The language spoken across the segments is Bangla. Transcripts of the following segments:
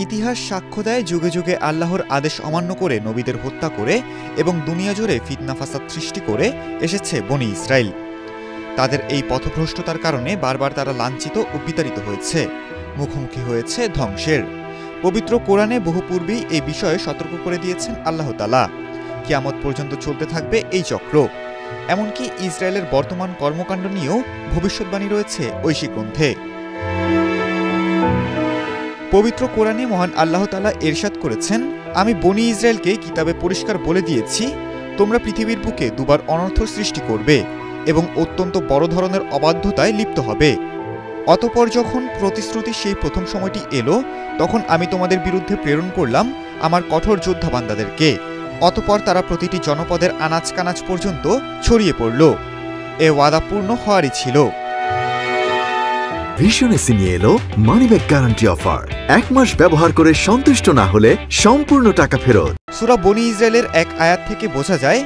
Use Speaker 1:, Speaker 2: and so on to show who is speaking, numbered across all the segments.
Speaker 1: ইতিহাস সাক্ষ্য দেয় যুগে যুগে আল্লাহর আদেশ অমান্য করে নবীদের হত্যা করে এবং দুনিয়া জুড়ে ফিতনা ফাসাদ সৃষ্টি করে এসেছে বনি ইসরাইল। তাদের এই পথভ্রষ্টতার কারণে বারবার তারা লাঞ্ছিত ও বিতাড়িত হয়েছে, মুখোমুখি হয়েছে ধ্বংসের। পবিত্র কোরআনে বহু পূর্বেই এই বিষয়ে সতর্ক করে দিয়েছেন আল্লাহ তাআলা। কিয়ামত পর্যন্ত চলতে থাকবে এই চক্র। এমনকি ইসরায়েলের বর্তমান কর্মকাণ্ড নিয়েও ভবিষ্যৎবাণী রয়েছে ঐশী গ্রন্থে। পবিত্র কোরআনে মহান আল্লাহ তাআলা ইরশাদ করেছেন, আমি বনি ইসরায়েলকে কিতাবে পরিষ্কার বলে দিয়েছি, তোমরা পৃথিবীর বুকে দুবার অনর্থ সৃষ্টি করবে এবং অত্যন্ত বড় ধরনের অবাধ্যতায় লিপ্ত হবে। অতঃপর যখন প্রতিশ্রুতির সেই প্রথম সময়টি এলো, তখন আমি তোমাদের বিরুদ্ধে প্রেরণ করলাম আমার কঠোর যোদ্ধা বান্দাদেরকে। অতঃপর তারা প্রতিটি জনপদের আনাচ কানাচ পর্যন্ত ছড়িয়ে পড়ল। এ ওয়াদা পূর্ণ হওয়ারই ছিল।
Speaker 2: ভিশন এসে নিয়ে এলো মানিব্যাগ গ্যারান্টি অফার। 1 মাস ব্যবহার করে সন্তুষ্ট না হলে সম্পূর্ণ টাকা ফেরত।
Speaker 1: সূরা বনি ইসরায়েলের এক আয়াত থেকে বোঝা যায়,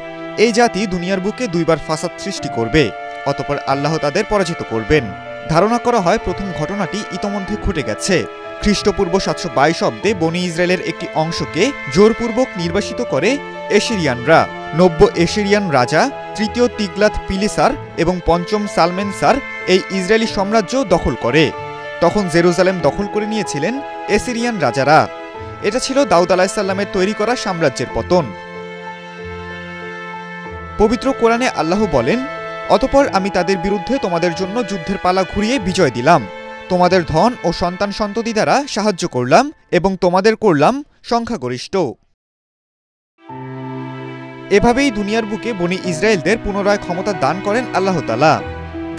Speaker 1: এই জাতি দুনিয়ার বুকে দুইবার ফাসাদ সৃষ্টি করবে, অতঃপর আল্লাহ তাদের পরাজিত করবেন। ধারণা করা হয় প্রথম ঘটনাটি ইতোমধ্যে ঘটে গেছে। খ্রিস্টপূর্ব 722 অব্দে বনি ইসরায়েলের একটি অংশকে জোরপূর্বক নির্বাসিত করে এশিরিয়ানরা। নব্য এশিরিয়ান রাজা তৃতীয় তিগলাত পিলেসার এবং পঞ্চম সালমেনসার এই ইসরায়েলি সাম্রাজ্য দখল করে। তখন জেরুজালেম দখল করে নিয়েছিলেন এসিরিয়ান রাজারা। এটা ছিল দাউদ আলাইহিসসালামের তৈরি করা সাম্রাজ্যের পতন। পবিত্র কোরআনে আল্লাহ বলেন, অতঃপর আমি তাদের বিরুদ্ধে তোমাদের জন্য যুদ্ধের পালা ঘুরিয়ে বিজয় দিলাম, তোমাদের ধন ও সন্তান সন্ততি দ্বারা সাহায্য করলাম এবং তোমাদের করলাম সংখ্যাগরিষ্ঠ। এভাবেই দুনিয়ার বুকে বনি ইসরায়েলদের পুনরায় ক্ষমতা দান করেন আল্লাহ তাআলা।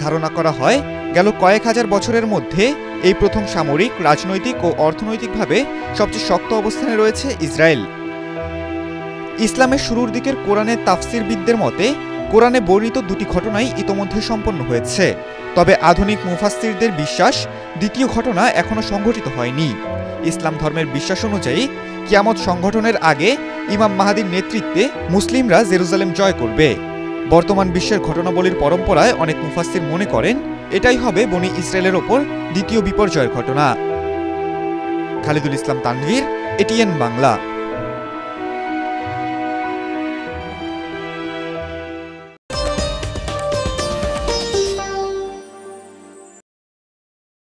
Speaker 1: ধারণা করা হয় গেল কয়েক হাজার বছরের মধ্যে এই প্রথম সামরিক, রাজনৈতিক ও অর্থনৈতিকভাবে সবচেয়ে শক্ত অবস্থানে রয়েছে ইসরায়েল। ইসলামের শুরুর দিকের কোরআনের তাফসিরবিদদের মতে কোরআনে বর্ণিত দুটি ঘটনাই ইতোমধ্যে সম্পন্ন হয়েছে। তবে আধুনিক মুফাসসিরদের বিশ্বাস দ্বিতীয় ঘটনা এখনো সংঘটিত হয়নি। ইসলাম ধর্মের বিশ্বাস অনুযায়ী কিয়ামত সংঘটনের আগে ইমাম মাহদীর নেতৃত্বে মুসলিমরা জেরুজালেম জয় করবে। বর্তমান বিশ্বের ঘটনাবলীর পরম্পরায় অনেক মুফাসসির মনে করেন এটাই হবে বনি ইসরায়েলের ওপর দ্বিতীয় বিপর্যয়ের ঘটনা। খালিদুল ইসলাম তানভীর, এটিএন বাংলা।